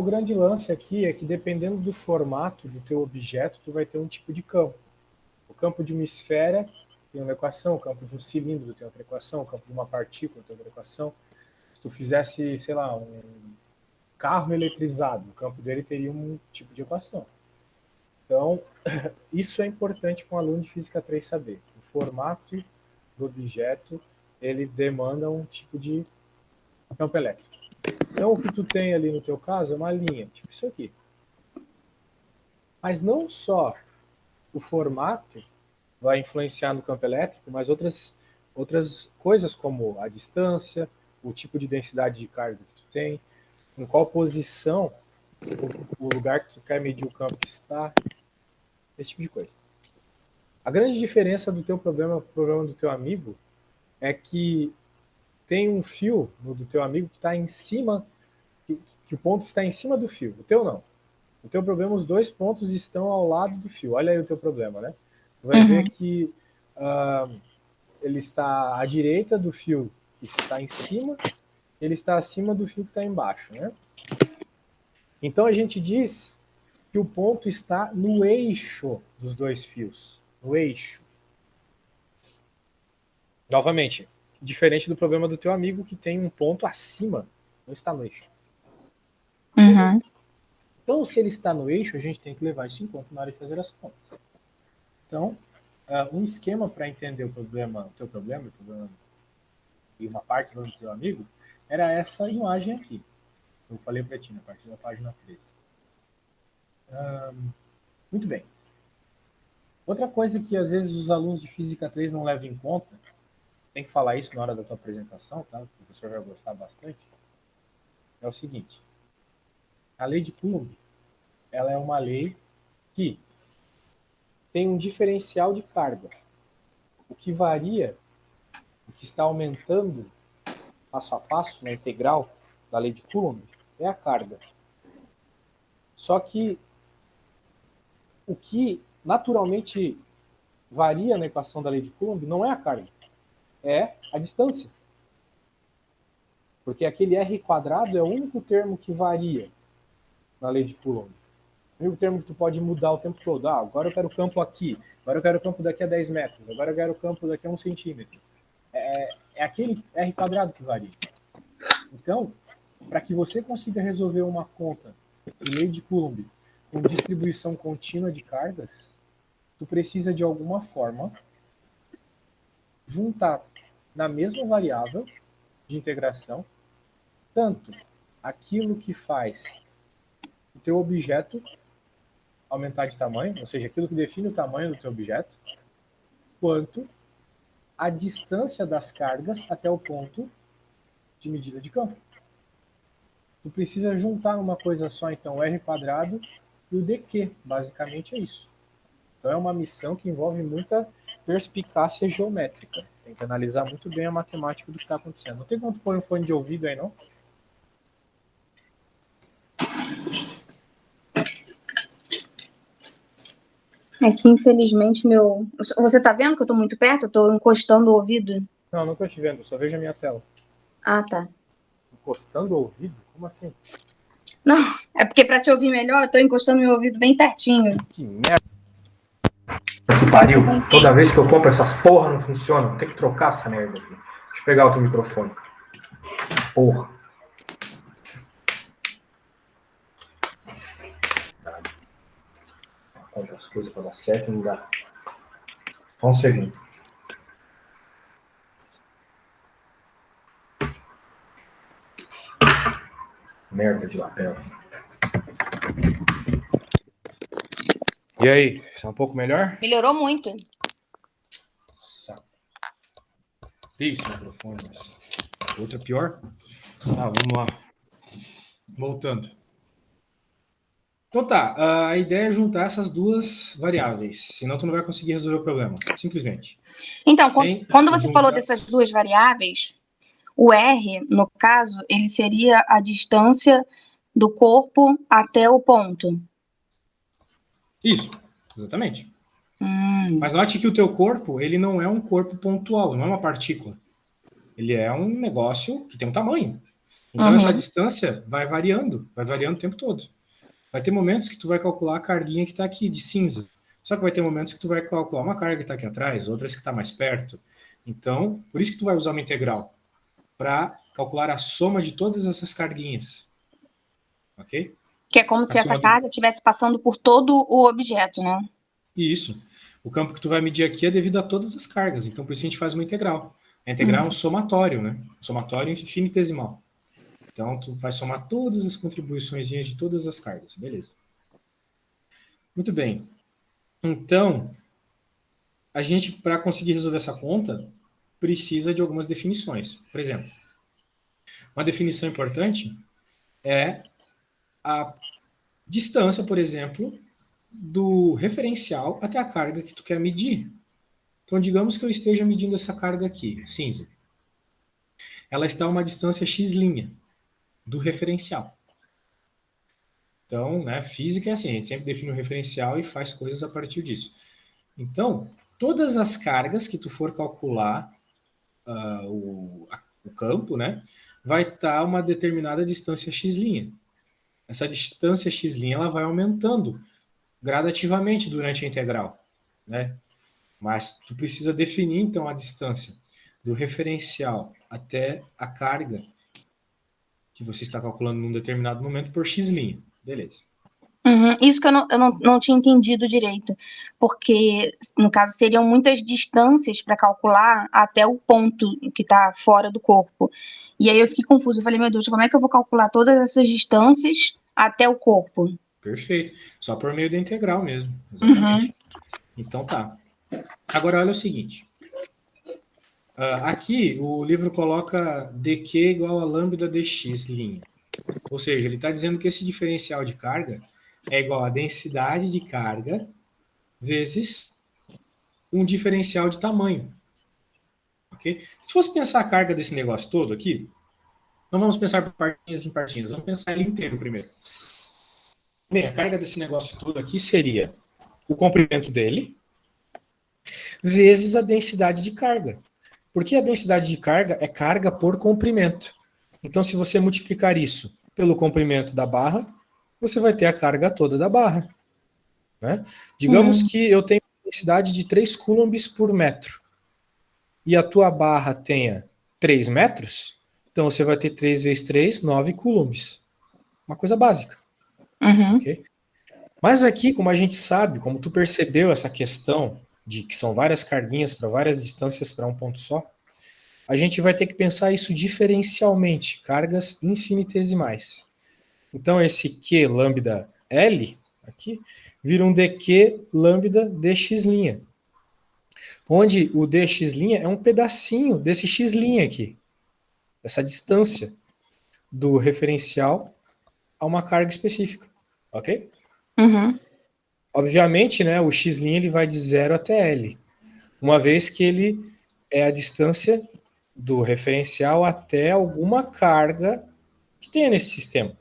grande lance aqui é que dependendo do formato do teu objeto, tu vai ter um tipo de campo. O campo de uma esfera tem uma equação, o campo de um cilindro tem outra equação, o campo de uma partícula tem outra equação. Se tu fizesse, sei lá, um carro eletrizado, o campo dele teria um tipo de equação. Então, isso é importante para um aluno de Física 3 saber. O formato do objeto, ele demanda um tipo de campo elétrico. Então, o que tu tem ali no teu caso é uma linha, tipo isso aqui. Mas não só o formato vai influenciar no campo elétrico, mas outras coisas como a distância, o tipo de densidade de carga que tu tem, em qual posição o lugar que tu quer medir o campo está, esse tipo de coisa. A grande diferença do teu problema pro problema do teu amigo é que tem um fio do teu amigo que está em cima, que o ponto está em cima do fio. O teu não. O teu problema, os dois pontos estão ao lado do fio. Olha aí o teu problema, né? Tu vai ver que ele está à direita do fio que está em cima, ele está acima do fio que está embaixo, né? Então a gente diz que o ponto está no eixo dos dois fios. No eixo. Novamente, diferente do problema do teu amigo que tem um ponto acima, não está no eixo. Uhum. Então, se ele está no eixo, a gente tem que levar isso em conta na hora de fazer as contas. Então, um esquema para entender o teu problema e uma parte do teu amigo, era essa imagem aqui. Eu falei para ti, a partir da página 13. Muito bem. Outra coisa que às vezes os alunos de Física 3 não levam em conta, tem que falar isso na hora da tua apresentação, tá? O professor vai gostar bastante, é o seguinte. A lei de Coulomb, ela é uma lei que tem um diferencial de carga. O que varia, o que está aumentando passo a passo na integral da lei de Coulomb é a carga. Só que o que naturalmente varia na equação da lei de Coulomb não é a carga, é a distância. Porque aquele R quadrado é o único termo que varia na lei de Coulomb. O único termo que tu pode mudar o tempo todo. Agora eu quero o campo aqui, agora eu quero o campo daqui a 10 metros, agora eu quero o campo daqui a 1 centímetro. É aquele R quadrado que varia. Então, para que você consiga resolver uma conta de lei de Coulomb com distribuição contínua de cargas, tu precisa de alguma forma juntar na mesma variável de integração tanto aquilo que faz o teu objeto aumentar de tamanho, ou seja, aquilo que define o tamanho do teu objeto, quanto a distância das cargas até o ponto de medida de campo. Tu precisa juntar uma coisa só, então, o R quadrado e o dq, basicamente é isso. Então é uma missão que envolve muita perspicácia geométrica. Tem que analisar muito bem a matemática do que está acontecendo. Não tem como tu pôr um fone de ouvido aí, não? É que, infelizmente, meu... Você tá vendo que eu tô muito perto? Eu tô encostando o ouvido? Não, não estou te vendo, só vejo a minha tela. Ah, tá. Encostando o ouvido? Como assim? Não, é porque pra te ouvir melhor, eu tô encostando meu ouvido bem pertinho. Que merda. Que pariu. Toda vez que eu compro essas porra não funciona. Vou ter que trocar essa merda aqui. Deixa eu pegar outro microfone. Porra. Compra as coisas pra dar certo e não dá. Só um segundo. Merda de lapela. E aí, está um pouco melhor? Melhorou muito. Nossa. Liga esse microfone, mas outra pior. Tá, vamos lá. Voltando. Então tá, a ideia é juntar essas duas variáveis, senão tu não vai conseguir resolver o problema, simplesmente. Então, Sem quando você juntar... falou dessas duas variáveis, o R, no caso, ele seria a distância do corpo até o ponto. Isso, exatamente. Mas note que o teu corpo, ele não é um corpo pontual, não é uma partícula. Ele é um negócio que tem um tamanho. Então, essa distância vai variando o tempo todo. Vai ter momentos que tu vai calcular a carguinha que está aqui, de cinza. Só que vai ter momentos que tu vai calcular uma carga que está aqui atrás, outras que está mais perto. Então, por isso que tu vai usar uma integral, para calcular a soma de todas essas carguinhas. Ok? Que é como se essa carga estivesse passando por todo o objeto, né? Isso. O campo que tu vai medir aqui é devido a todas as cargas. Então, por isso a gente faz uma integral. A integral é um somatório, né? Um somatório infinitesimal. Então, tu vai somar todas as contribuições de todas as cargas. Beleza. Muito bem. Então, a gente, para conseguir resolver essa conta, precisa de algumas definições. Por exemplo, uma definição importante é a distância, por exemplo, do referencial até a carga que tu quer medir. Então, digamos que eu esteja medindo essa carga aqui, cinza. Ela está a uma distância x' do referencial. Então, né, física é assim, a gente sempre define um referencial e faz coisas a partir disso. Então, todas as cargas que tu for calcular o campo, né, vai estar a uma determinada distância x'. Essa distância x' ela vai aumentando gradativamente durante a integral, né? Mas tu precisa definir, então, a distância do referencial até a carga que você está calculando num determinado momento por x'. Beleza. Isso que eu não tinha entendido direito, porque, no caso, seriam muitas distâncias para calcular até o ponto que está fora do corpo. E aí eu fiquei confusa, eu falei, meu Deus, como é que eu vou calcular todas essas distâncias até o corpo? Perfeito. Só por meio da integral mesmo. Exatamente. Então tá. Agora olha o seguinte. Aqui o livro coloca dq igual a lambda dx'. Ou seja, ele está dizendo que esse diferencial de carga é igual a densidade de carga vezes um diferencial de tamanho. Okay? Se fosse pensar a carga desse negócio todo aqui, não vamos pensar por partinhas em partinhas, vamos pensar ele inteiro primeiro. Bem, a carga desse negócio todo aqui seria o comprimento dele vezes a densidade de carga. Porque a densidade de carga é carga por comprimento. Então, se você multiplicar isso pelo comprimento da barra, você vai ter a carga toda da barra. Né? Digamos que eu tenho uma densidade de 3 coulombs por metro e a tua barra tenha 3 metros, então você vai ter 3 vezes 3, 9 coulombs. Uma coisa básica. Okay? Mas aqui, como a gente sabe, como tu percebeu essa questão de que são várias carguinhas para várias distâncias para um ponto só, a gente vai ter que pensar isso diferencialmente, cargas infinitesimais. Então, esse Q lambda L, aqui, vira um dq lambda dx', onde o dx' é um pedacinho desse x' aqui, essa distância do referencial a uma carga específica, ok? Obviamente, né, o x' ele vai de 0 até L, uma vez que ele é a distância do referencial até alguma carga que tenha nesse sistema.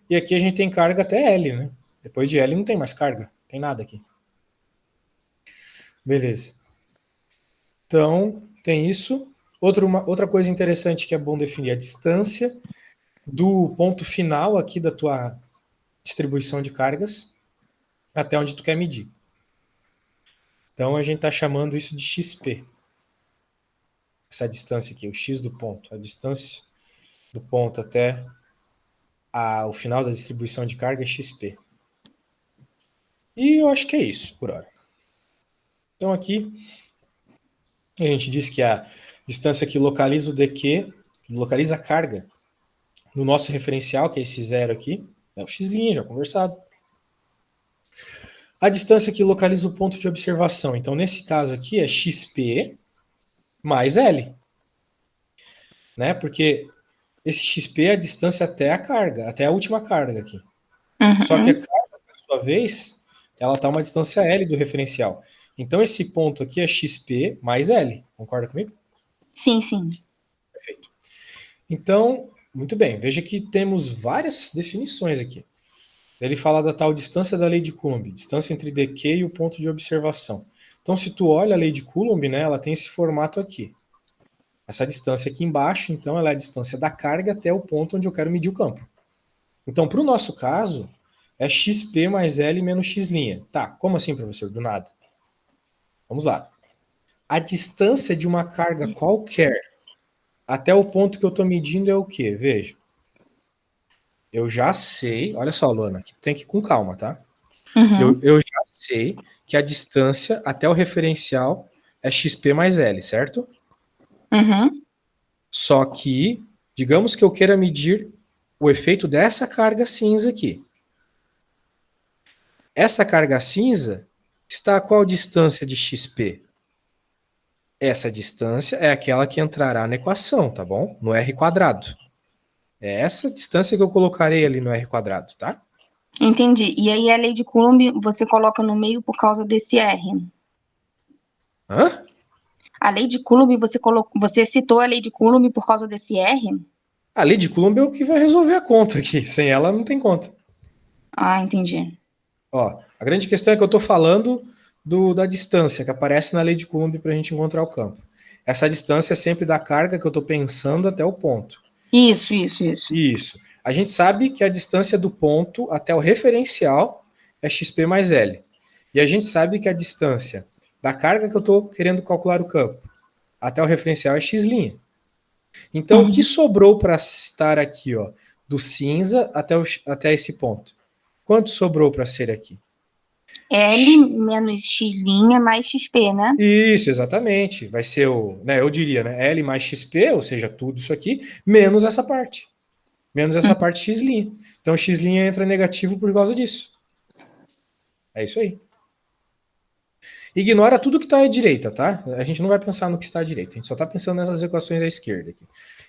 E aqui a gente tem carga até L, né? Depois de L não tem mais carga, não tem nada aqui. Beleza. Então, tem isso. Outra coisa interessante que é bom definir, a distância do ponto final aqui da tua distribuição de cargas até onde tu quer medir. Então, a gente está chamando isso de XP. Essa distância aqui, o X do ponto. A distância do ponto até o final da distribuição de carga é XP. E eu acho que é isso, por hora. Então, aqui, a gente diz que a distância que localiza o dq, localiza a carga no nosso referencial, que é esse zero aqui, é o x', já conversado. A distância que localiza o ponto de observação, então nesse caso aqui é xp mais L. Né? Porque esse xp é a distância até a carga, até a última carga aqui. Só que a carga, por sua vez, ela está a uma distância L do referencial. Então esse ponto aqui é xp mais L. Concorda comigo? Sim, sim. Perfeito. Então, muito bem. Veja que temos várias definições aqui. Ele fala da tal distância da lei de Coulomb, distância entre dq e o ponto de observação. Então, se tu olha a lei de Coulomb, né, ela tem esse formato aqui. Essa distância aqui embaixo, então, ela é a distância da carga até o ponto onde eu quero medir o campo. Então, para o nosso caso, é xp mais L menos x'. Tá, como assim, professor? Do nada. Vamos lá. A distância de uma carga qualquer até o ponto que eu estou medindo é o quê? Veja. Eu já sei, olha só, Luana, tem que ir com calma, tá? Uhum. Eu já sei que a distância até o referencial é xp mais L, certo? Uhum. Só que, digamos que eu queira medir o efeito dessa carga cinza aqui. Essa carga cinza está a qual distância de xp? Essa distância é aquela que entrará na equação, tá bom? No r quadrado. É essa distância que eu colocarei ali no r quadrado, tá? Entendi. E aí a lei de Coulomb você coloca no meio por causa desse R. Hã? A lei de Coulomb você citou a lei de Coulomb por causa desse R? A lei de Coulomb é o que vai resolver a conta aqui. Sem ela não tem conta. Ah, entendi. Ó, a grande questão é que eu estou falando da distância que aparece na lei de Coulomb para a gente encontrar o campo. Essa distância é sempre da carga que eu estou pensando até o ponto. Isso. Isso. A gente sabe que a distância do ponto até o referencial é xp mais L. E a gente sabe que a distância da carga que eu estou querendo calcular o campo até o referencial é x'. Então, o que Uhum. sobrou para estar aqui, ó, do cinza até esse ponto? Quanto sobrou para ser aqui? L menos X' mais XP, né? Isso, exatamente. Vai ser né, eu diria, né, L mais XP, ou seja, tudo isso aqui, menos essa parte. Menos essa Uhum. parte x'. Então, x' entra negativo por causa disso. É isso aí. Ignora tudo que está à direita, tá? A gente não vai pensar no que está à direita, a gente só está pensando nessas equações à esquerda aqui.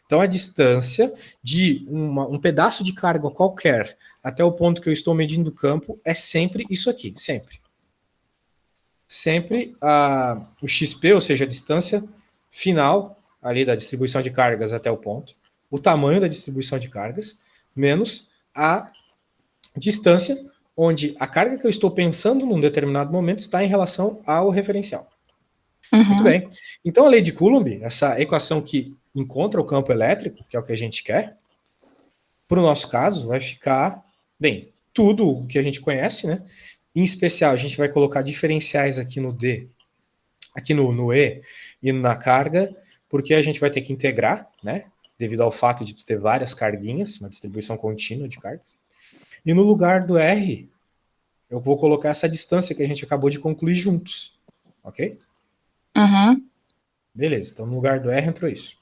Então, a distância de um pedaço de carga qualquer até o ponto que eu estou medindo o campo é sempre isso aqui, sempre. Sempre o XP, ou seja, a distância final ali da distribuição de cargas até o ponto, o tamanho da distribuição de cargas, menos a distância onde a carga que eu estou pensando num determinado momento está em relação ao referencial. Muito Uhum. bem. Então, a lei de Coulomb, essa equação que encontra o campo elétrico, que é o que a gente quer, para o nosso caso, vai ficar, bem, tudo o que a gente conhece, né? Em especial, a gente vai colocar diferenciais aqui no D, aqui no E e na carga, porque a gente vai ter que integrar, né? Devido ao fato de ter várias carguinhas, uma distribuição contínua de cargas. E no lugar do R, eu vou colocar essa distância que a gente acabou de concluir juntos. Ok? Uhum. Beleza, então no lugar do R entrou isso.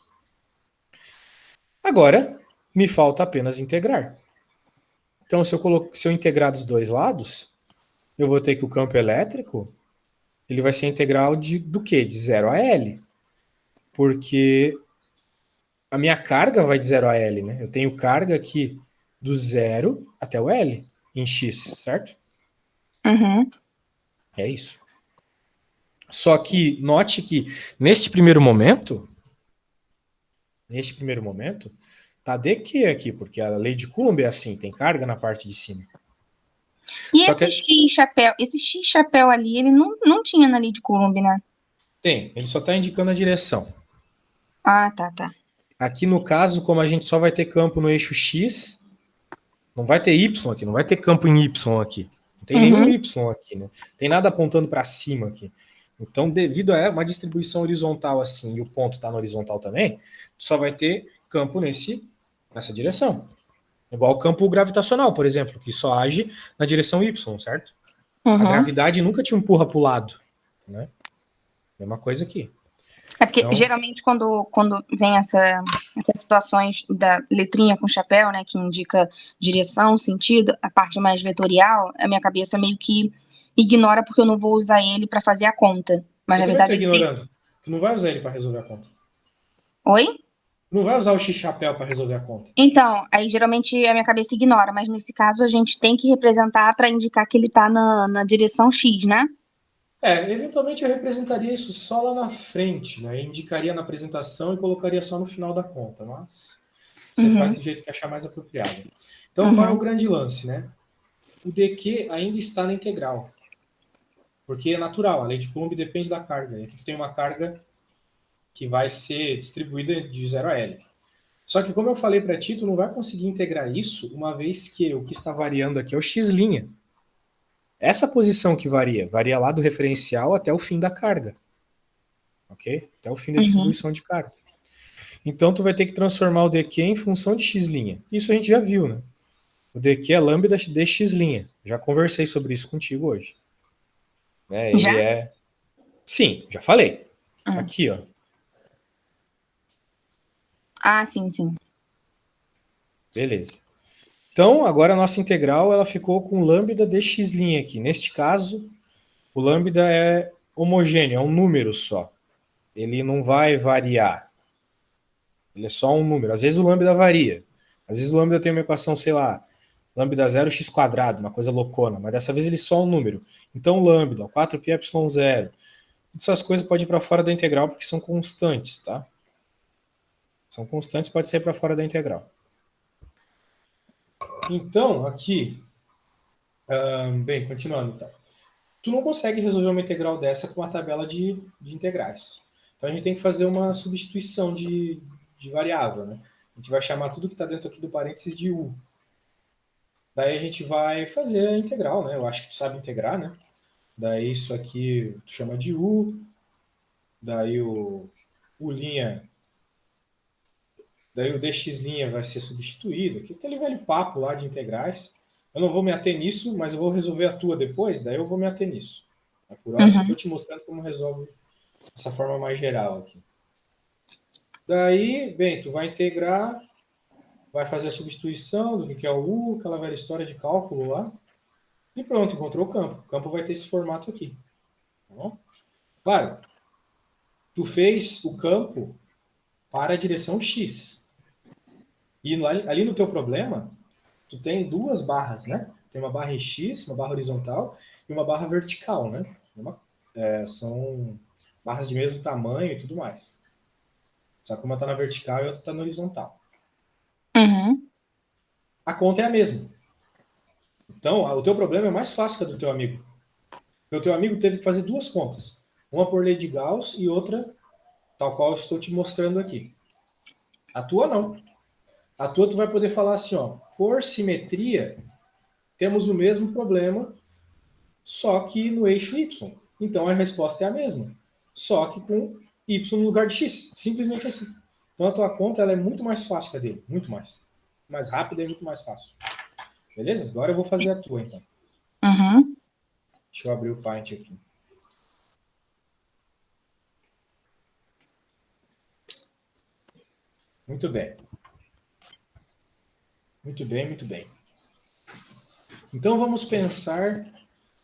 Agora, me falta apenas integrar. Então, se eu integrar dos dois lados, eu vou ter que o campo elétrico ele vai ser integral do quê? De 0 a L. Porque a minha carga vai de 0 a L, né? Eu tenho carga aqui do 0 até o L em X, certo? Uhum. É isso. Só que note que neste primeiro momento, tá dq aqui, porque a lei de Coulomb é assim, tem carga na parte de cima. E Só que esse X chapéu ali, ele não tinha na lei de Coulomb, né? ele só está indicando a direção. Ah, tá. Aqui no caso, como a gente só vai ter campo no eixo X, não vai ter Y aqui, não vai ter campo em Y aqui. Não tem nenhum Uhum. Y aqui, né? Tem nada apontando para cima aqui. Então, devido a uma distribuição horizontal assim, e o ponto está no horizontal também, só vai ter campo nessa direção. Igual o campo gravitacional, por exemplo, que só age na direção Y, certo? A Uhum. gravidade nunca te empurra para o lado, né? Mesma coisa aqui. É porque Então, geralmente quando vem essas situações da letrinha com chapéu, né, que indica direção, sentido, a parte mais vetorial, a minha cabeça meio que ignora porque eu não vou usar ele para fazer a conta. Mas eu na também estou verdade ele tem. ignorando. Tu não vai usar ele para resolver a conta. Oi? Não vai usar o X-chapéu para resolver a conta. Então, aí geralmente a minha cabeça ignora, mas nesse caso a gente tem que representar para indicar que ele tá na direção X, né? Eventualmente eu representaria isso só lá na frente, né? Eu indicaria na apresentação e colocaria só no final da conta, mas você faz Uhum, do jeito que achar mais apropriado. Então, qual é o uhum, grande lance, né? O dq ainda está na integral, porque é natural, a lei de Coulomb depende da carga. E aqui tu tem uma carga que vai ser distribuída de 0 a L. Só que, como eu falei para ti, tu não vai conseguir integrar isso, uma vez que o que está variando aqui é o x'. Essa posição que varia lá do referencial até o fim da carga. Ok? Até o fim da distribuição de carga. Então, tu vai ter que transformar o dq em função de x'. Isso a gente já viu, né? O dq é lambda de x'. Já conversei sobre isso contigo hoje. Né? Ele Já? é... Sim, já falei. Aqui, ó. Ah, sim, sim. Beleza. Então, agora a nossa integral ela ficou com lambda dx' aqui. Neste caso, o lambda é homogêneo, é um número só. Ele não vai variar. Ele é só um número. Às vezes o lambda varia. Às vezes o lambda tem uma equação, sei lá, lambda 0 x quadrado, uma coisa loucona, mas dessa vez ele é só um número. Então lambda, 4πy0, essas coisas podem ir para fora da integral porque são constantes, tá? São constantes, pode sair para fora da integral. Então, aqui, bem, continuando então. Tu não consegue resolver uma integral dessa com uma tabela de integrais. Então a gente tem que fazer uma substituição de variável, né? A gente vai chamar tudo que está dentro aqui do parênteses de u. Daí a gente vai fazer a integral, né? Eu acho que tu sabe integrar, né? Daí isso aqui tu chama de u, daí o dx' vai ser substituído, aquele velho papo lá de integrais. Eu não vou me ater nisso, mas eu vou resolver a tua depois, daí eu vou me ater nisso. Por hora eu só estou te mostrando como resolve essa forma mais geral aqui. Daí, bem, tu vai integrar, vai fazer a substituição do que é o u, aquela velha história de cálculo lá, e pronto, encontrou o campo. O campo vai ter esse formato aqui. Tá bom? Claro, tu fez o campo para a direção x. E ali no teu problema, tu tem duas barras, né? Tem uma barra em x, uma barra horizontal, e uma barra vertical, né? São barras de mesmo tamanho e tudo mais. Só que uma está na vertical e a outra está na horizontal. A conta é a mesma. Então, o teu problema é mais fácil que a do teu amigo. O teu amigo teve que fazer duas contas. Uma por lei de Gauss e outra tal qual eu estou te mostrando aqui. A tua não. A tua tu vai poder falar assim, ó, por simetria, temos o mesmo problema, só que no eixo y. Então a resposta é a mesma, só que com y no lugar de x. Simples assim. Então a tua conta ela é muito mais fácil que a dele, muito mais. Mais rápida e muito mais fácil. Beleza? Agora eu vou fazer a tua, então. Deixa eu abrir o Paint aqui. Muito bem. Muito bem, muito bem. Então vamos pensar,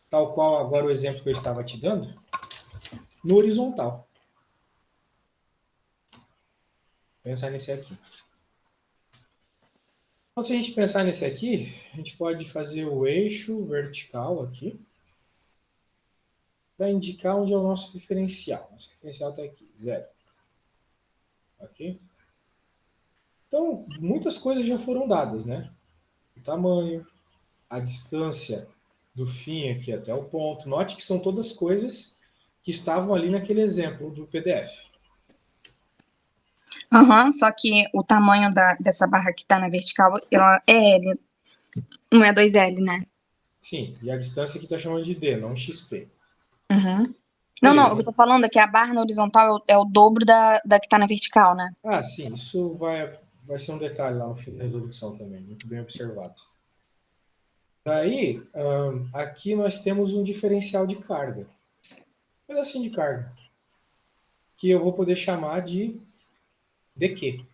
tal qual agora o exemplo que eu estava te dando, no horizontal. Pensar nesse aqui. Então, se a gente pensar nesse aqui, a gente pode fazer o eixo vertical aqui, para indicar onde é o nosso referencial. Nosso referencial está aqui, 0. Ok? Então, muitas coisas já foram dadas, né? O tamanho, a distância do fim aqui até o ponto. Note que são todas coisas que estavam ali naquele exemplo do PDF. Só que o tamanho dessa barra que tá na vertical, ela é L, não é 2L, né? Sim, e a distância aqui está chamando de D, não XP. Não, o que eu tô falando é que a barra na horizontal é o dobro da que tá na vertical, né? Ah, sim, isso vai ser um detalhe lá no fim da resolução também, muito bem observado. Daí, aqui nós temos um diferencial de carga. Um pedacinho de carga. Que eu vou poder chamar de dq.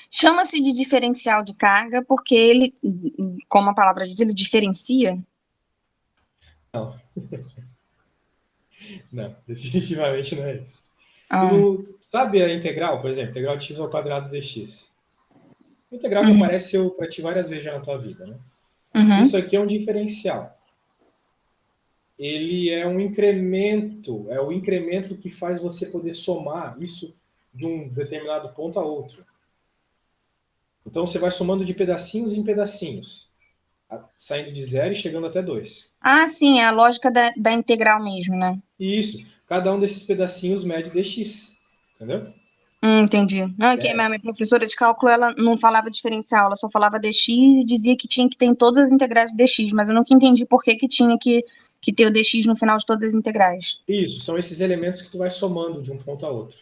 Chama-se de diferencial de carga porque ele, como a palavra diz, ele diferencia. Não. Não, definitivamente não é isso. Tu sabe a integral, por exemplo, integral de x ao quadrado dx. A integral que apareceu para ti várias vezes já na tua vida, né? Isso aqui é um diferencial. Ele é um incremento, é o incremento que faz você poder somar isso de um determinado ponto a outro. Então você vai somando de pedacinhos em pedacinhos. saindo de 0 e chegando até 2. Ah, sim, é a lógica da integral mesmo, né? Isso. Cada um desses pedacinhos mede dx. Entendeu? Entendi. Não, é que a minha professora de cálculo, ela não falava diferencial, ela só falava dx e dizia que tinha que ter em todas as integrais do dx, mas eu nunca entendi por que tinha que ter o dx no final de todas as integrais. Isso, são esses elementos que tu vai somando de um ponto a outro.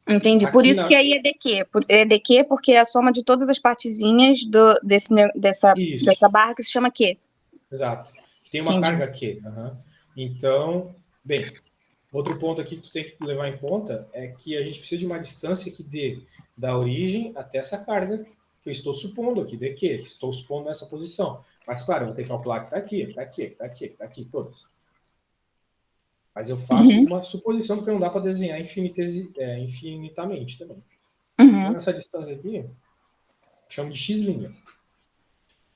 Entendi. Por Aqui isso que na... aí é dq. É dq porque é a soma de todas as partezinhas Isso, dessa barra que se chama q. exato. Tem uma Entendi. carga Q. Uhum. Então, bem, outro ponto aqui que tu tem que levar em conta é que a gente precisa de uma distância que dê da origem até essa carga que eu estou supondo aqui, dq, que estou supondo nessa posição. Mas, claro, eu vou ter que calcular que está aqui, que está aqui, que está aqui, que está aqui, todas. Mas eu faço Uhum. uma suposição, porque não dá para desenhar infinitamente também. Então, Uhum. essa distância aqui, eu chamo de x',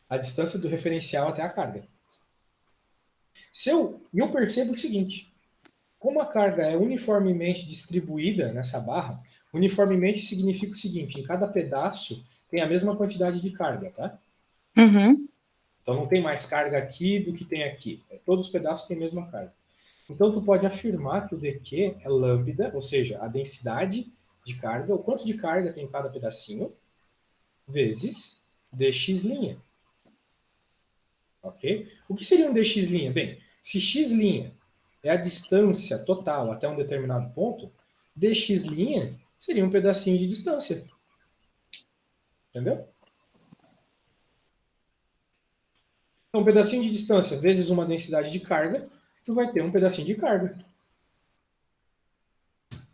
a distância do referencial até a carga. Eu percebo o seguinte, como a carga é uniformemente distribuída nessa barra, uniformemente significa o seguinte, em cada pedaço tem a mesma quantidade de carga, tá? Uhum. Então não tem mais carga aqui do que tem aqui. Todos os pedaços têm a mesma carga. Então tu pode afirmar que o dq é lambda, ou seja, a densidade de carga, o quanto de carga tem em cada pedacinho, vezes dx'. Ok? O que seria um dx'? Bem, se x' é a distância total até um determinado ponto, dx' seria um pedacinho de distância. Entendeu? Então, um pedacinho de distância vezes uma densidade de carga, tu vai ter um pedacinho de carga.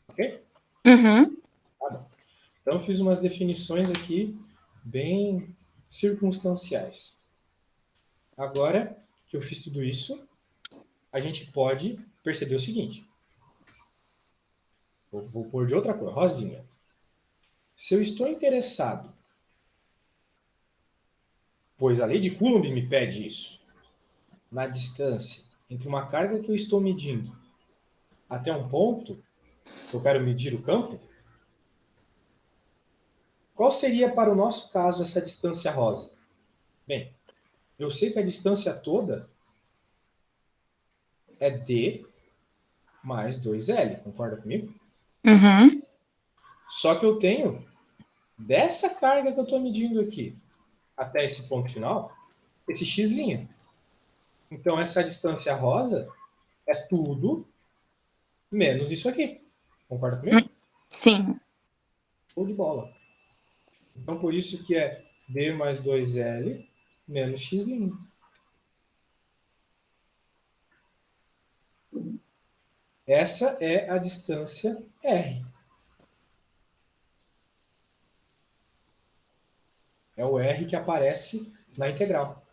Ok? Uhum. Tá bom. Então, eu fiz umas definições aqui bem circunstanciais. Agora que eu fiz tudo isso, a gente pode perceber o seguinte. Vou pôr de outra cor, rosinha. Se eu estou interessado, pois a lei de Coulomb me pede isso, na distância entre uma carga que eu estou medindo até um ponto, que eu quero medir o campo, qual seria para o nosso caso essa distância rosa? Bem, eu sei que a distância toda é d mais 2L, concorda comigo? Uhum. Só que eu tenho dessa carga que eu estou medindo aqui até esse ponto final, esse x'. Então essa distância rosa é tudo menos isso aqui. Concorda comigo? Sim. Show de bola. Então por isso que é d mais 2L menos x'. Essa é a distância R. É o R que aparece na integral,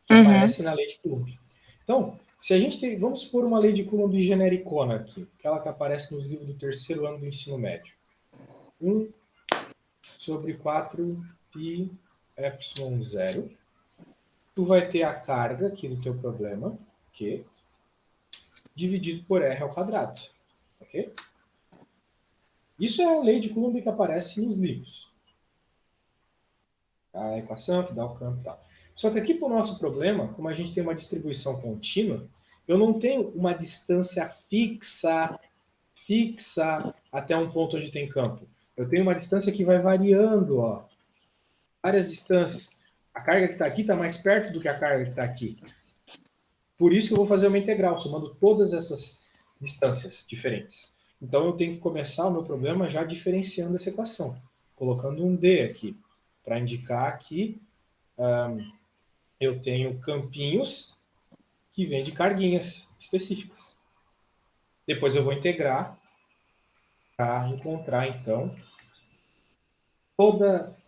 que Uhum. aparece na lei de Coulomb. Então, se a gente tem, vamos supor uma lei de Coulomb genericona aqui, aquela que aparece nos livros do terceiro ano do ensino médio. 1 sobre 4 pi epsilon 0. Tu vai ter a carga aqui do teu problema, Q, dividido por R ao quadrado. Ok? Isso é a lei de Coulomb que aparece nos livros. A equação que dá o campo e tal. Só que aqui para o nosso problema, como a gente tem uma distribuição contínua, eu não tenho uma distância fixa até um ponto onde tem campo. Eu tenho uma distância que vai variando, ó, várias distâncias. A carga que está aqui está mais perto do que a carga que está aqui. Por isso que eu vou fazer uma integral, somando todas essas distâncias diferentes. Então eu tenho que começar o meu problema já diferenciando essa equação, colocando um D aqui, para indicar que eu tenho campinhos que vêm de carguinhas específicas. Depois eu vou integrar para encontrar, então,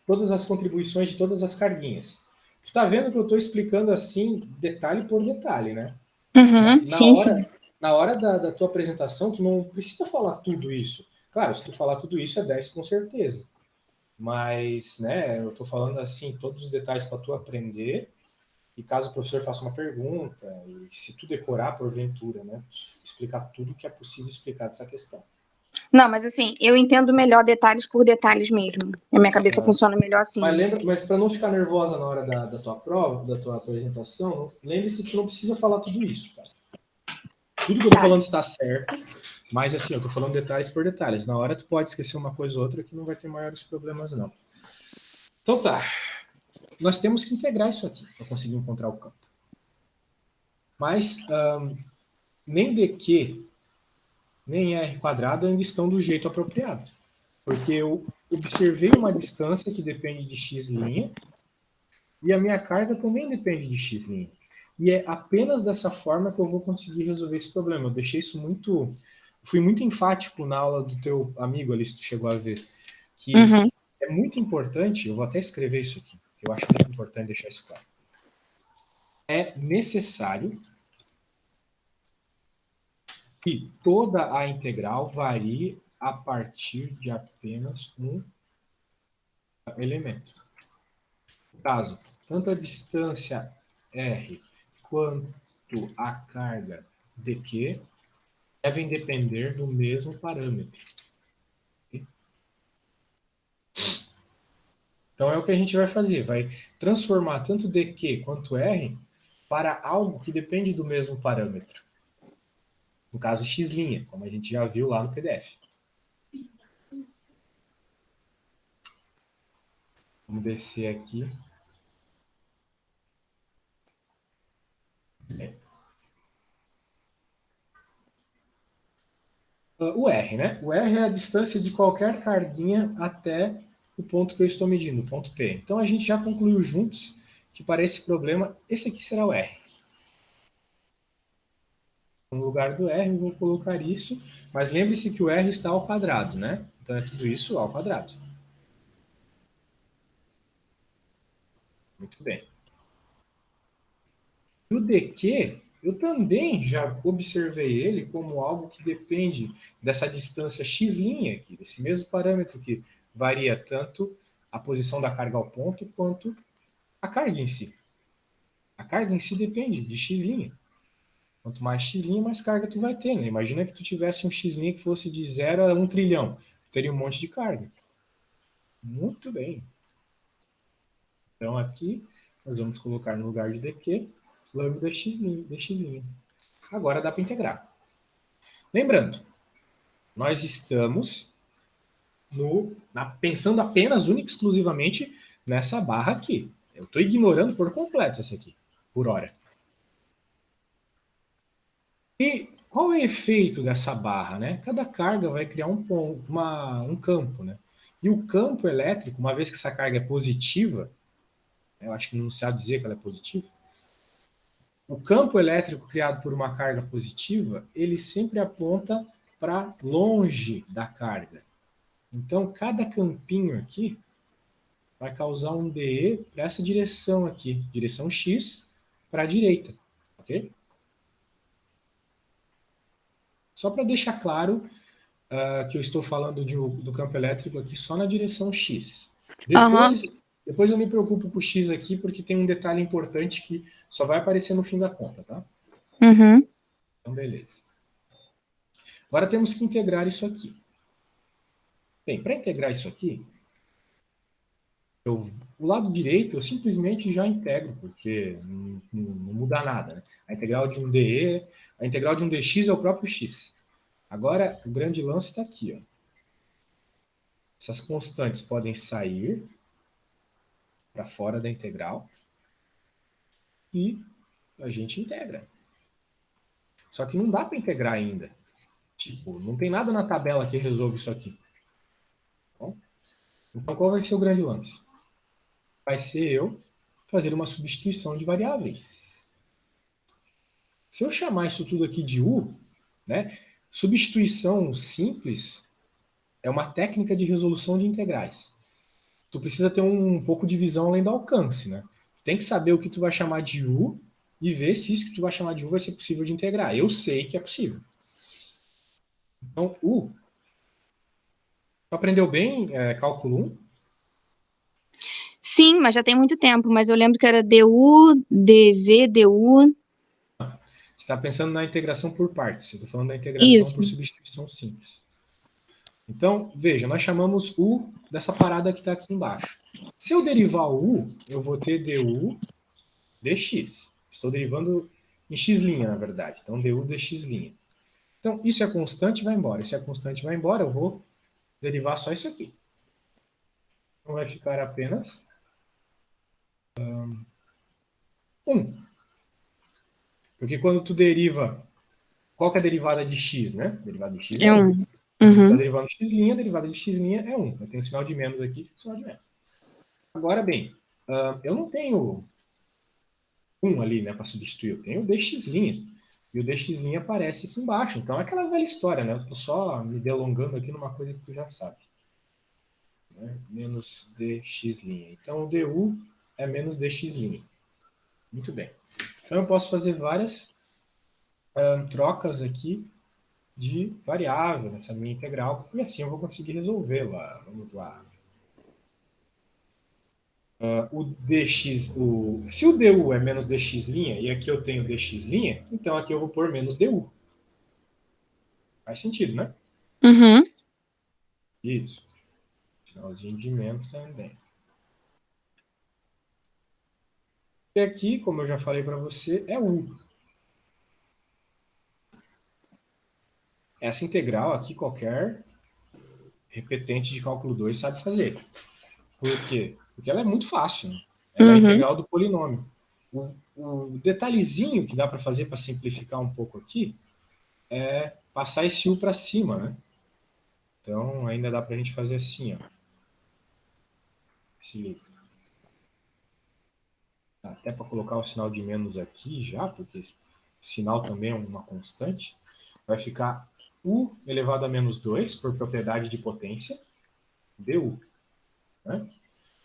todas as contribuições de todas as carguinhas. Tu tá vendo que eu estou explicando assim, detalhe por detalhe, né? Na, Uhum. na Sim, sim. hora, na hora da tua apresentação, tu não precisa falar tudo isso. Claro, se tu falar tudo isso, é 10 com certeza. Mas, né, eu estou falando assim, todos os detalhes para tu aprender. E caso o professor faça uma pergunta, e se tu decorar porventura, né, explicar tudo que é possível explicar dessa questão. Não, mas assim, eu entendo melhor detalhes por detalhes mesmo. A minha cabeça funciona melhor assim. Mas para não ficar nervosa na hora da tua prova, da tua apresentação, lembre-se que não precisa falar tudo isso, tá? Tudo que eu tô falando está certo, mas assim, eu tô falando detalhes por detalhes. Na hora tu pode esquecer uma coisa ou outra que não vai ter maiores problemas, não. Então tá. Nós temos que integrar isso aqui para conseguir encontrar o campo. Mas nem dq, nem r² ainda estão do jeito apropriado. Porque eu observei uma distância que depende de x' e a minha carga também depende de x'. E é apenas dessa forma que eu vou conseguir resolver esse problema. Eu deixei isso muito... Fui muito enfático na aula do teu amigo ali, se tu chegou a ver, que é muito importante, eu vou até escrever isso aqui, que eu acho muito importante deixar isso claro. É necessário que toda a integral varie a partir de apenas um elemento. No caso, tanto a distância r quanto a carga dq devem depender do mesmo parâmetro. Então é o que a gente vai fazer, vai transformar tanto dq quanto r para algo que depende do mesmo parâmetro. No caso, x', como a gente já viu lá no PDF. Vamos descer aqui. O R, né? O R é a distância de qualquer carguinha até o ponto que eu estou medindo, o ponto P. Então a gente já concluiu juntos que para esse problema, esse aqui será o R. No lugar do R eu vou colocar isso, mas lembre-se que o R está ao quadrado, né? Então é tudo isso ao quadrado. Muito bem. E o dq, eu também já observei ele como algo que depende dessa distância x' aqui, desse mesmo parâmetro que varia tanto a posição da carga ao ponto quanto a carga em si. A carga em si depende de x'. Quanto mais x', mais carga tu vai ter, né? Imagina que tu tivesse um x' que fosse de 0 a 1 trilhão. Tu teria um monte de carga. Muito bem. Então aqui nós vamos colocar no lugar de dq, lambda dx'. Agora dá para integrar. Lembrando, nós estamos pensando apenas, única e exclusivamente, nessa barra aqui. Eu estou ignorando por completo essa aqui, por hora. E qual é o efeito dessa barra, né? Cada carga vai criar um campo, né? E o campo elétrico, uma vez que essa carga é positiva, eu acho que não se sabe dizer que ela é positiva, o campo elétrico criado por uma carga positiva, ele sempre aponta para longe da carga. Então, cada campinho aqui vai causar um DE para essa direção aqui, direção X, para a direita, ok? Só para deixar claro que eu estou falando do campo elétrico aqui só na direção X. Depois eu me preocupo com o X aqui, porque tem um detalhe importante que só vai aparecer no fim da conta, tá? Então, beleza. Agora temos que integrar isso aqui. Bem, para integrar isso aqui, o lado direito eu simplesmente já integro, porque não muda nada, né? A integral de um DE, a integral de um dx é o próprio x. Agora, o grande lance está aqui, ó. Essas constantes podem sair para fora da integral e a gente integra. Só que não dá para integrar ainda. Tipo, não tem nada na tabela que resolve isso aqui. Bom, então, qual vai ser o grande lance? Vai ser eu fazer uma substituição de variáveis. Se eu chamar isso tudo aqui de U, né, substituição simples é uma técnica de resolução de integrais. Tu precisa ter um pouco de visão além do alcance, né? Tu tem que saber o que tu vai chamar de U e ver se isso que tu vai chamar de U vai ser possível de integrar. Eu sei que é possível. Então, U. Tu aprendeu bem cálculo 1? Sim, mas já tem muito tempo, mas eu lembro que era DU, DV, DU. Você está pensando na integração por partes. Eu estou falando da integração por substituição simples. Então, veja, nós chamamos U dessa parada que está aqui embaixo. Se eu derivar o U, eu vou ter du dx. Estou derivando em x', na verdade. Então, du dx'. Então, isso é constante, vai embora. Isso é constante, vai embora. Eu vou derivar só isso aqui. Então, vai ficar apenas 1. Porque quando tu deriva... Qual que é a derivada de x, né? A derivada de x é É 1. um. Quando tu está Uhum. derivando x', a derivada de x' é 1. Eu tenho um sinal de menos aqui, fica um sinal de menos. Agora, bem, eu não tenho 1 ali, né, para substituir. Eu tenho o dx'. E o dx' aparece aqui embaixo. Então é aquela velha história, né? Eu estou só me delongando aqui numa coisa que tu já sabe. Né? Menos dx'. Então o du é menos dx'. Muito bem. Então eu posso fazer várias trocas aqui de variável nessa minha integral, e assim eu vou conseguir resolvê-la. Vamos lá. O dx, se o du é menos dx', e aqui eu tenho dx', então aqui eu vou pôr menos du. Faz sentido, né? Uhum. Isso. Finalzinho de menos também. E aqui, como eu já falei para você, é u. Essa integral aqui, qualquer repetente de cálculo 2 sabe fazer. Por quê? Porque ela é muito fácil. Né? Ela é a Uhum. integral do polinômio. O detalhezinho que dá para fazer para simplificar um pouco aqui é passar esse u para cima, né? Então, ainda dá para a gente fazer assim, ó. Se liga. Até para colocar o sinal de menos aqui já, porque sinal também é uma constante. Vai ficar u elevado a menos 2, por propriedade de potência, du. Né?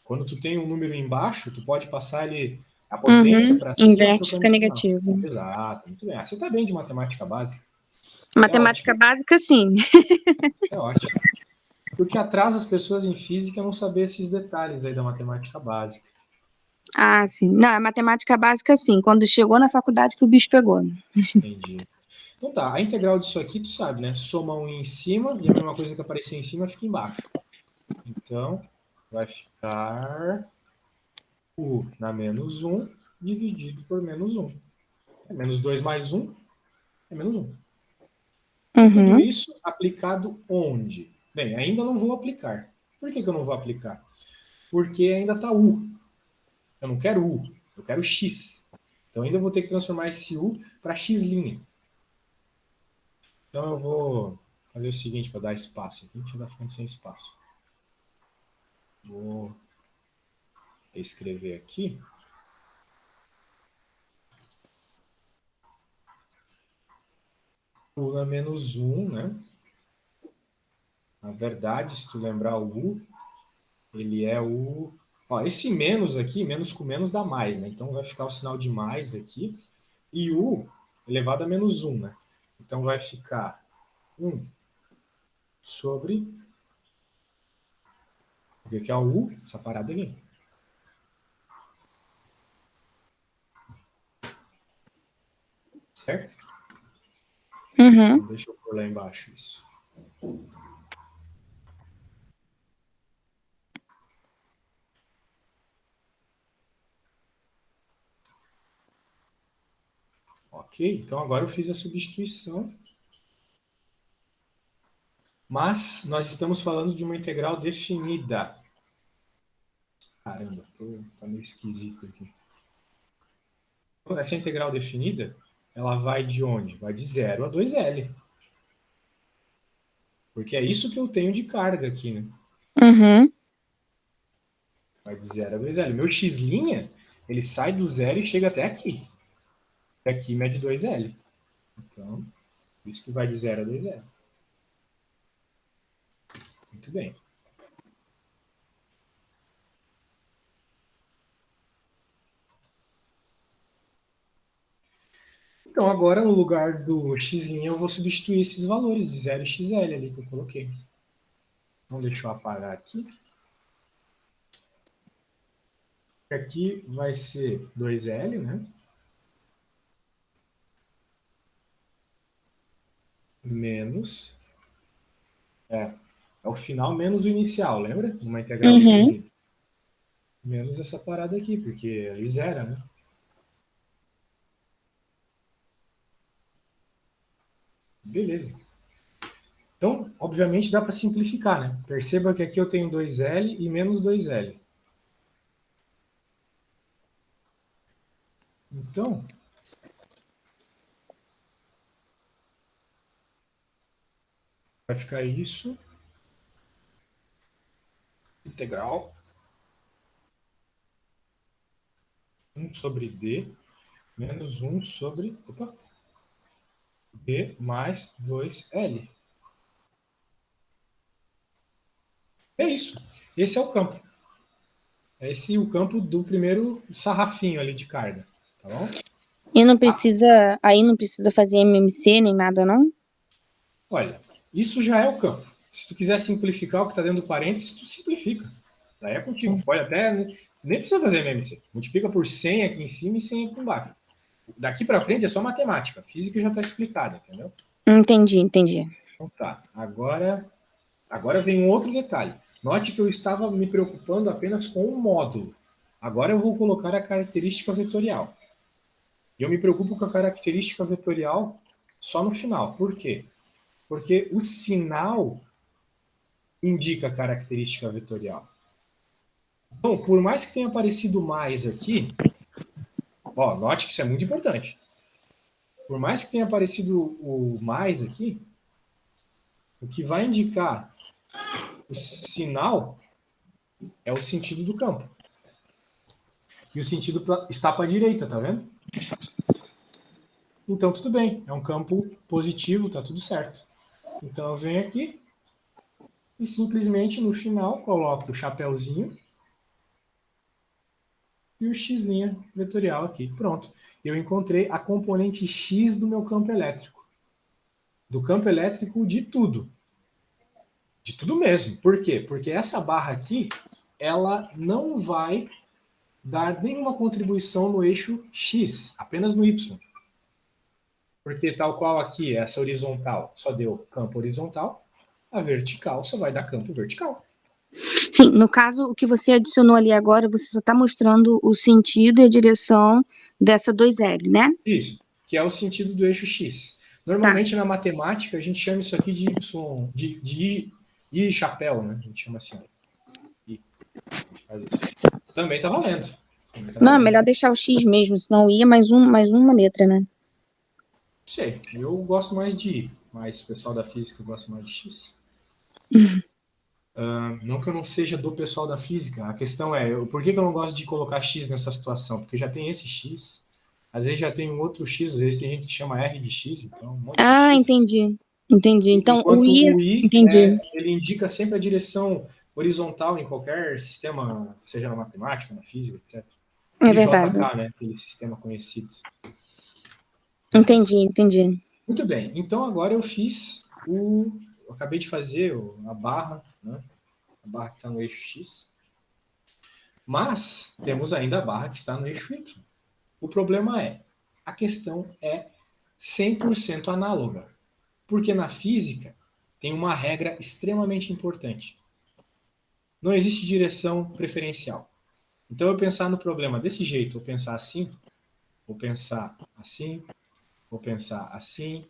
Quando tu tem um número embaixo, tu pode passar ele, a potência Uhum. para cima Inverte, trocando fica o sinal. negativo. Exato, muito bem. Você está bem de matemática básica. Isso é Matemática ótimo. básica, sim. É ótimo. O que atrasa as pessoas em física é não saber esses detalhes aí da matemática básica. Ah, sim. Não, é matemática básica, sim. Quando chegou na faculdade que o bicho pegou. Entendi. Então tá, a integral disso aqui tu sabe, né? Soma um em cima e a mesma coisa que aparecer em cima fica embaixo. Então, vai ficar u na menos 1 dividido por menos 1. É menos 2 mais 1 é menos 1. E tudo Uhum. isso aplicado onde? Bem, ainda não vou aplicar. Por que eu não vou aplicar? Porque ainda está u. Eu não quero u, eu quero x. Então ainda vou ter que transformar esse u para x'. Então eu vou fazer o seguinte para dar espaço. Aqui a gente vai ficando sem espaço. Vou escrever aqui. U na menos 1, né? Na verdade, se tu lembrar o U, ele é o... Ó, esse menos aqui, menos com menos dá mais, né? Então vai ficar o sinal de mais aqui. E U elevado a menos 1, né? Então vai ficar 1 sobre... O que é o U? Essa parada aqui. Certo? Uhum. Então deixa eu pôr lá embaixo isso. Ok, então agora eu fiz a substituição. Mas nós estamos falando de uma integral definida. Caramba, tá meio esquisito aqui. Essa integral definida, ela vai de onde? Vai de 0 a 2L. Porque é isso que eu tenho de carga aqui, né? Uhum. Vai de 0 a 2L. Meu x', ele sai do zero e chega até aqui. E aqui mede 2L. Então, por isso que vai de 0 a 2L. Muito bem. Então, agora, no lugar do x', eu vou substituir esses valores de 0 e xl ali que eu coloquei. Então, deixa eu apagar aqui. Aqui vai ser 2L, né? Menos... É o final menos o inicial, lembra? Uma integral do Uhum. infinito. Menos essa parada aqui, porque ali zera, né? Beleza. Então, obviamente, dá para simplificar, né? Perceba que aqui eu tenho 2L e menos 2L. Então, vai ficar isso. Integral 1 sobre D menos 1 sobre D mais 2L. É isso. Esse é o campo. Esse é o campo do primeiro sarrafinho ali de carga. Tá bom? E não Ah, precisa, aí não precisa fazer MMC nem nada, não? olha, isso já é o campo. Se tu quiser simplificar o que está dentro do parênteses, tu simplifica. Daí é contigo. Pode até. Nem precisa fazer MMC. Multiplica por 100 aqui em cima e 100 aqui embaixo. Daqui para frente é só matemática. Física já está explicada, entendeu? Entendi, entendi. Então tá. Agora vem um outro detalhe. Note que eu estava me preocupando apenas com o módulo. Agora eu vou colocar a característica vetorial. E eu me preocupo com a característica vetorial só no final. Por quê? Porque o sinal indica a característica vetorial. Então, por mais que tenha aparecido mais aqui, ó, note que isso é muito importante. Por mais que tenha aparecido o mais aqui, o que vai indicar o sinal é o sentido do campo. E o sentido está para a direita, tá vendo? Então, tudo bem. É um campo positivo, tá tudo certo. Então, eu venho aqui e simplesmente no final coloco o chapéuzinho e o x' vetorial aqui. Pronto. Eu encontrei a componente x do meu campo elétrico. Do campo elétrico de tudo. De tudo mesmo. Por quê? Porque essa barra aqui, ela não vai dar nenhuma contribuição no eixo x, apenas no y. Porque tal qual aqui, essa horizontal só deu campo horizontal, a vertical só vai dar campo vertical. Sim, no caso, o que você adicionou ali agora, você só está mostrando o sentido e a direção dessa 2L, né? Isso, que é o sentido do eixo x. Tá. Normalmente na matemática a gente chama isso aqui de y, de I chapéu, né? A gente chama assim. I. A gente faz isso. Também tá valendo. Também tá Não, é valendo. melhor deixar o X mesmo, senão ia mais uma letra, né? Sei, eu gosto mais de I, mas o pessoal da física gosta mais de x. Não que eu não seja do pessoal da física, a questão é, por que eu não gosto de colocar x nessa situação? Porque já tem esse x, às vezes já tem um outro x, às vezes tem gente que chama r de x, então um monte de Ah, x. entendi. Entendi. Então, o Enquanto I, o i, entendi. ele indica sempre a direção horizontal em qualquer sistema, seja na matemática, na física, etc. É E verdade. JK, né, aquele sistema conhecido. Beleza. Entendi, entendi. Muito bem, então agora eu fiz eu acabei de fazer a barra, né, a barra que está no eixo x, mas temos ainda a barra que está no eixo y. O problema é, a questão é 100% análoga, porque na física tem uma regra extremamente importante. Não existe direção preferencial. Então, eu pensar no problema desse jeito, ou pensar assim, ou pensar assim, ou pensar assim,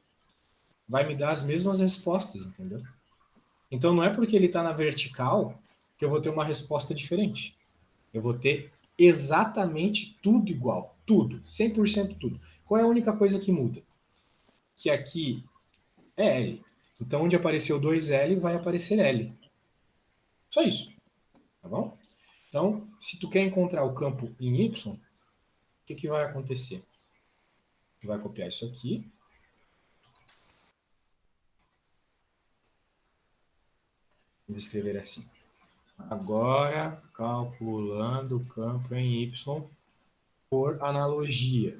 vai me dar as mesmas respostas, entendeu? Então, não é porque ele está na vertical que eu vou ter uma resposta diferente. Eu vou ter exatamente tudo igual. Tudo. 100% tudo. Qual é a única coisa que muda? Que aqui é L. Então, onde apareceu 2L, vai aparecer L. Só isso. Tá bom? Então, se tu quer encontrar o campo em Y, o que vai acontecer? Tu vai copiar isso aqui. Vou escrever assim. Agora, calculando o campo em Y por analogia.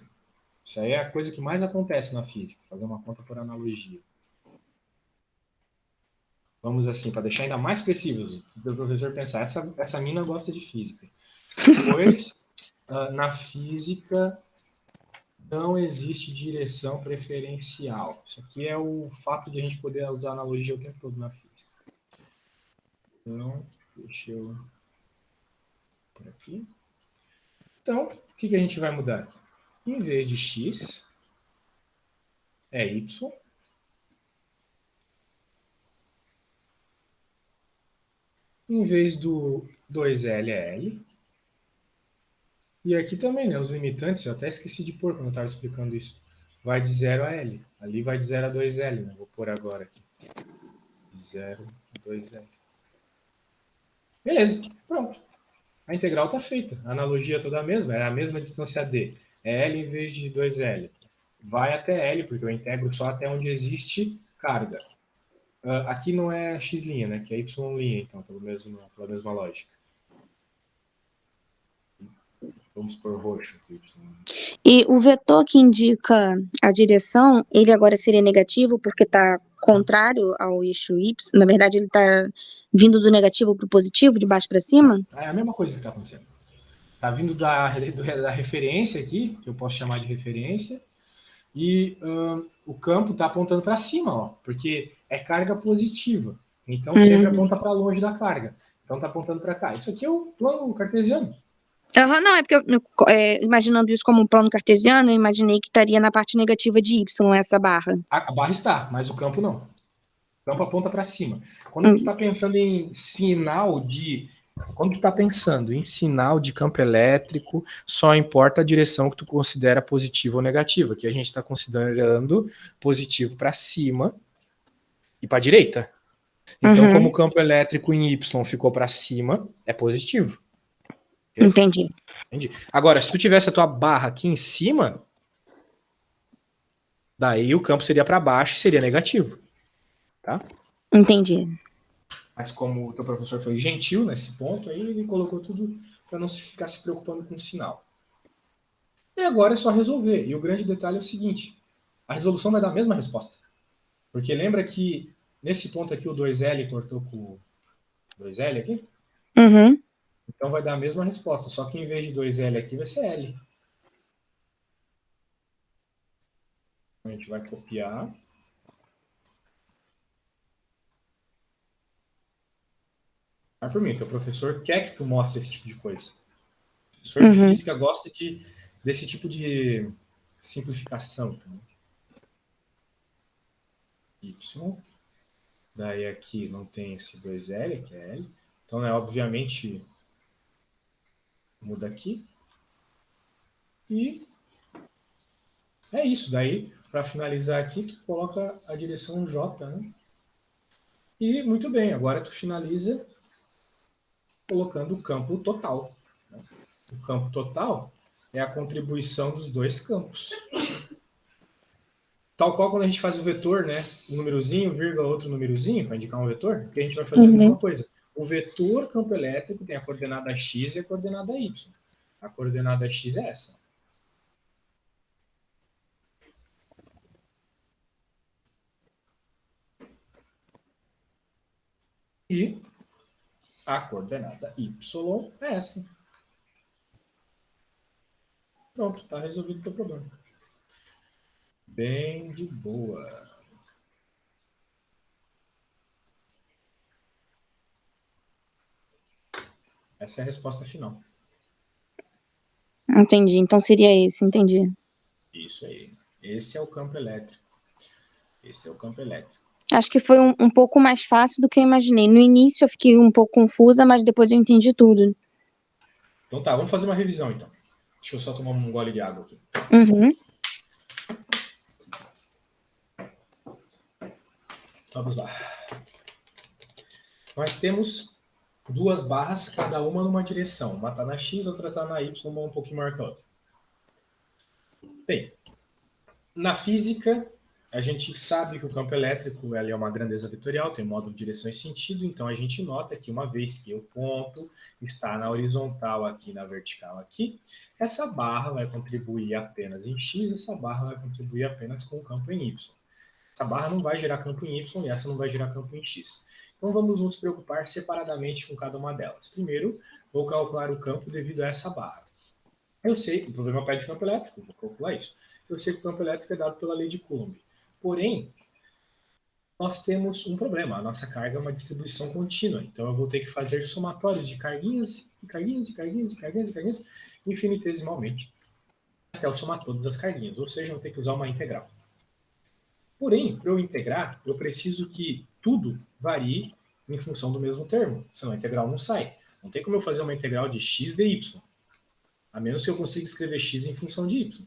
Isso aí é a coisa que mais acontece na física, fazer uma conta por analogia. Vamos assim, para deixar ainda mais preciso, o professor pensar, essa mina gosta de física. Pois, na física, não existe direção preferencial. Isso aqui é o fato de a gente poder usar analogia o tempo todo na física. Então, deixa eu por aqui. Então, o que a gente vai mudar aqui? Em vez de x, é y. Em vez do 2L é L. E aqui também, né? Os limitantes, eu até esqueci de pôr quando eu estava explicando isso. Vai de 0 a L. Ali vai de 0 a 2L, né? Vou pôr agora aqui. 0 a 2L. Beleza, pronto. A integral está feita. A analogia é toda a mesma, é a mesma distância D. É L em vez de 2L. Vai até L, porque eu integro só até onde existe carga. Aqui não é x', né? Que é y', então, pela mesma lógica. Vamos por roxo aqui, y'. E o vetor que indica a direção, ele agora seria negativo porque está contrário ao eixo y. Na verdade, ele está vindo do negativo para o positivo, de baixo para cima? É a mesma coisa que está acontecendo. Está vindo da referência aqui, que eu posso chamar de referência, e o campo está apontando para cima, ó, porque é carga positiva. Então sempre aponta para longe da carga. Então está apontando para cá. Isso aqui é o plano cartesiano. Não, é porque imaginando isso como um plano cartesiano, eu imaginei que estaria na parte negativa de y, essa barra. A barra está, mas o campo não. O campo aponta para cima. Quando tu está pensando em sinal de campo elétrico, só importa a direção que tu considera positiva ou negativa. Aqui a gente está considerando positivo para cima e para a direita. Então, como o campo elétrico em Y ficou para cima, é positivo. Okay? Entendi. Agora, se tu tivesse a tua barra aqui em cima, daí o campo seria para baixo e seria negativo. Tá? Entendi. Mas como o teu professor foi gentil nesse ponto, aí ele colocou tudo para não ficar se preocupando com o sinal. E agora é só resolver. E o grande detalhe é o seguinte, a resolução vai dar a mesma resposta. Porque lembra que nesse ponto aqui o 2L cortou com o 2L aqui? Então vai dar a mesma resposta, só que em vez de 2L aqui vai ser L. A gente vai copiar. Vai por mim, que o professor quer que tu mostre esse tipo de coisa. O professor de física gosta desse tipo de simplificação. Y. Daí aqui não tem esse 2L, que é L. Então, né, obviamente, muda aqui. E é isso. Daí, para finalizar aqui, tu coloca a direção J, né? E muito bem, agora tu finaliza colocando o campo total. Né? O campo total é a contribuição dos dois campos. Tal qual quando a gente faz o vetor, né? Um númerozinho, vírgula, outro númerozinho, para indicar um vetor, que a gente vai fazer a mesma coisa. O vetor campo elétrico tem a coordenada x e a coordenada y. A coordenada x é essa. E a coordenada y é essa. Pronto, está resolvido o teu problema. Bem de boa. Essa é a resposta final. Entendi, então seria esse, entendi. Isso aí. Esse é o campo elétrico. Esse é o campo elétrico. Acho que foi um pouco mais fácil do que eu imaginei. No início eu fiquei um pouco confusa, mas depois eu entendi tudo. Então tá, vamos fazer uma revisão então. Deixa eu só tomar um gole de água aqui. Vamos lá. Nós temos duas barras, cada uma numa direção. Uma está na X, outra está na Y, uma um pouquinho maior que a outra. Bem, na física, a gente sabe que o campo elétrico é uma grandeza vetorial, tem módulo de direção e sentido, então a gente nota que uma vez que o ponto está na horizontal aqui, na vertical aqui, essa barra vai contribuir apenas em X, essa barra vai contribuir apenas com o campo em Y. Essa barra não vai gerar campo em Y e essa não vai gerar campo em X. Então vamos nos preocupar separadamente com cada uma delas. Primeiro, vou calcular o campo devido a essa barra. Eu sei que o problema pede campo elétrico, vou calcular isso. Eu sei que o campo elétrico é dado pela lei de Coulomb. Porém, nós temos um problema. A nossa carga é uma distribuição contínua. Então, eu vou ter que fazer somatórios de carguinhas, e carguinhas, e carguinhas, e carguinhas, e carguinhas, infinitesimalmente, até eu somar todas as carguinhas. Ou seja, eu vou ter que usar uma integral. Porém, para eu integrar, eu preciso que tudo varie em função do mesmo termo. Senão a integral não sai. Não tem como eu fazer uma integral de x de y. A menos que eu consiga escrever x em função de y.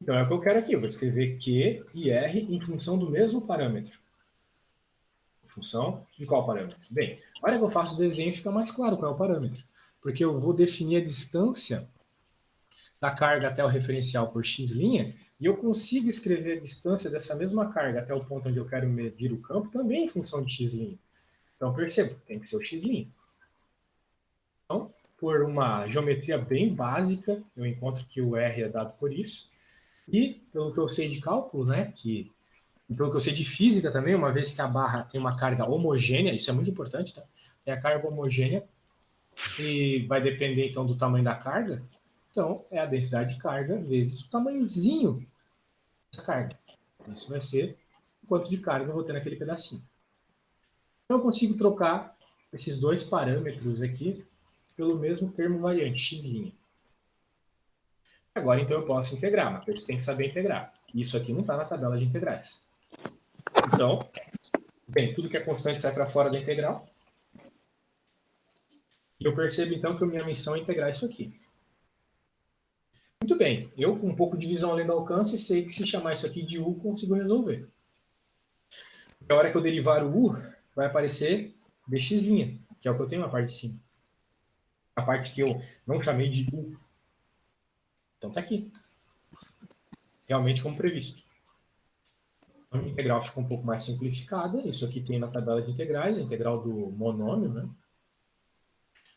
Então é o que eu quero aqui. Eu vou escrever Q e R em função do mesmo parâmetro. Em função de qual parâmetro? Bem, na hora que eu faço o desenho fica mais claro qual é o parâmetro. Porque eu vou definir a distância da carga até o referencial por x' e eu consigo escrever a distância dessa mesma carga até o ponto onde eu quero medir o campo também em função de x'. Então percebo, tem que ser o x'. Então, por uma geometria bem básica, eu encontro que o R é dado por isso. E, pelo que eu sei de cálculo, né, pelo que eu sei de física também, uma vez que a barra tem uma carga homogênea, isso é muito importante, tá? Tem a carga homogênea, e vai depender, então, do tamanho da carga. Então, é a densidade de carga vezes o tamanhozinho dessa carga. Isso vai ser o quanto de carga eu vou ter naquele pedacinho. Então, eu consigo trocar esses dois parâmetros aqui pelo mesmo termo variante, x'. Agora, então, eu posso integrar, mas você tem que saber integrar. Isso aqui não está na tabela de integrais. Então, bem, tudo que é constante sai para fora da integral. E eu percebo, então, que a minha missão é integrar isso aqui. Muito bem, eu com um pouco de visão além do alcance, sei que se chamar isso aqui de U, consigo resolver. Na hora que eu derivar o U, vai aparecer dx', que é o que eu tenho na parte de cima. A parte que eu não chamei de U. Então tá aqui. Realmente como previsto. A integral fica um pouco mais simplificada. Isso aqui tem na tabela de integrais, a integral do monômio, né?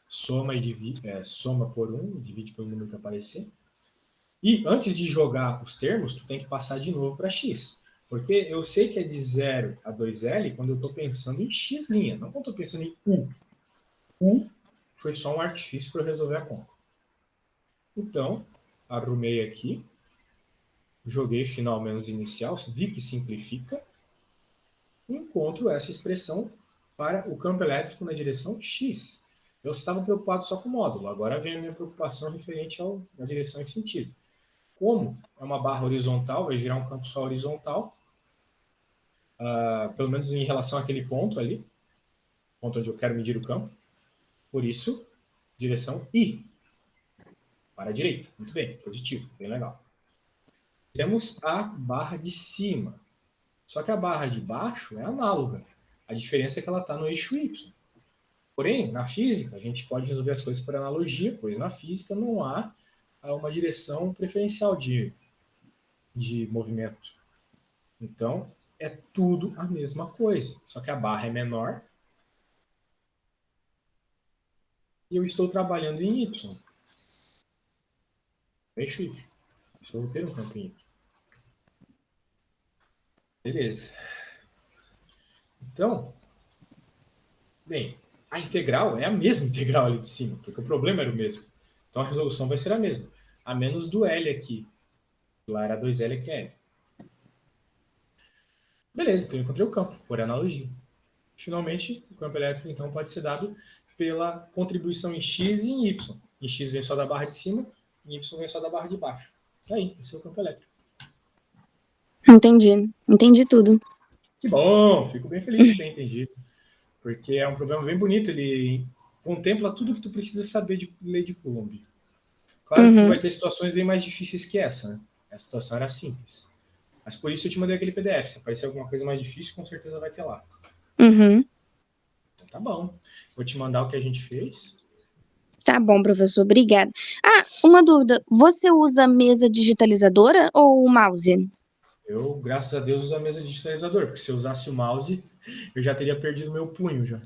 Soma, soma por 1, divide pelo número que aparecer. E antes de jogar os termos, tu tem que passar de novo para x. Porque eu sei que é de 0 a 2L quando eu estou pensando em x', não quando eu estou pensando em U. U foi só um artifício para eu resolver a conta. Então, arrumei aqui, joguei final menos inicial, vi que simplifica, e encontro essa expressão para o campo elétrico na direção x. Eu estava preocupado só com o módulo, agora vem a minha preocupação referente à direção e sentido. Como é uma barra horizontal, vai girar um campo só horizontal, pelo menos em relação àquele ponto ali, ponto onde eu quero medir o campo. Por isso, direção I, para a direita. Muito bem, positivo, bem legal. Temos a barra de cima. Só que a barra de baixo é análoga. A diferença é que ela está no eixo Y. Porém, na física, a gente pode resolver as coisas por analogia, pois na física não há uma direção preferencial de movimento. Então, é tudo a mesma coisa, só que a barra é menor e eu estou trabalhando em Y. Eixo Y. Estou ter um campo em Y. Beleza. Então, bem, a integral é a mesma integral ali de cima, porque o problema era o mesmo. Então a resolução vai ser a mesma. A menos do L aqui. Lá era 2L, aqui é L. Beleza, então eu encontrei o campo, por analogia. Finalmente, o campo elétrico então pode ser dado pela contribuição em x e em y. Em x vem só da barra de cima, em y vem só da barra de baixo. Aí, esse é o campo elétrico. Entendi tudo. Que bom, fico bem feliz de ter entendido. Porque é um problema bem bonito, ele contempla tudo que tu precisa saber de lei de Coulomb. Claro que tu vai ter situações bem mais difíceis que essa, né? Essa situação era simples. Mas por isso eu te mandei aquele PDF. Se aparecer alguma coisa mais difícil, com certeza vai ter lá. Então tá bom. Vou te mandar o que a gente fez. Tá bom, professor. Obrigada. Uma dúvida. Você usa mesa digitalizadora ou mouse? Eu, graças a Deus, uso a mesa digitalizador, porque se eu usasse o mouse, eu já teria perdido meu punho já.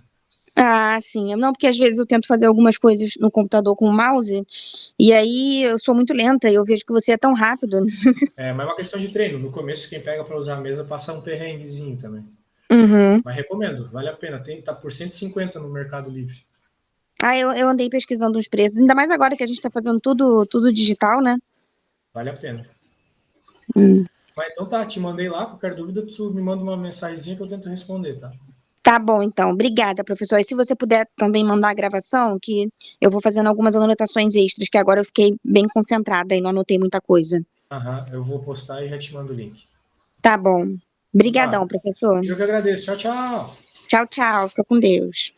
Sim. Não, porque às vezes eu tento fazer algumas coisas no computador com o mouse, e aí eu sou muito lenta, e eu vejo que você é tão rápido. Mas é uma questão de treino. No começo, quem pega para usar a mesa passa um perrenguezinho também. Mas recomendo, vale a pena. Tá por 150 no Mercado Livre. Eu andei pesquisando os preços, ainda mais agora que a gente tá fazendo tudo digital, né? Vale a pena. Mas então tá, te mandei lá, qualquer dúvida, tu me manda uma mensagenzinha que eu tento responder, tá? Tá bom, então. Obrigada, professor. E se você puder também mandar a gravação, que eu vou fazendo algumas anotações extras, que agora eu fiquei bem concentrada e não anotei muita coisa. Aham, eu vou postar e já te mando o link. Tá bom. Então tá, Obrigadão, professor. eu que agradeço. Tchau, tchau. Tchau, tchau. Fica com Deus.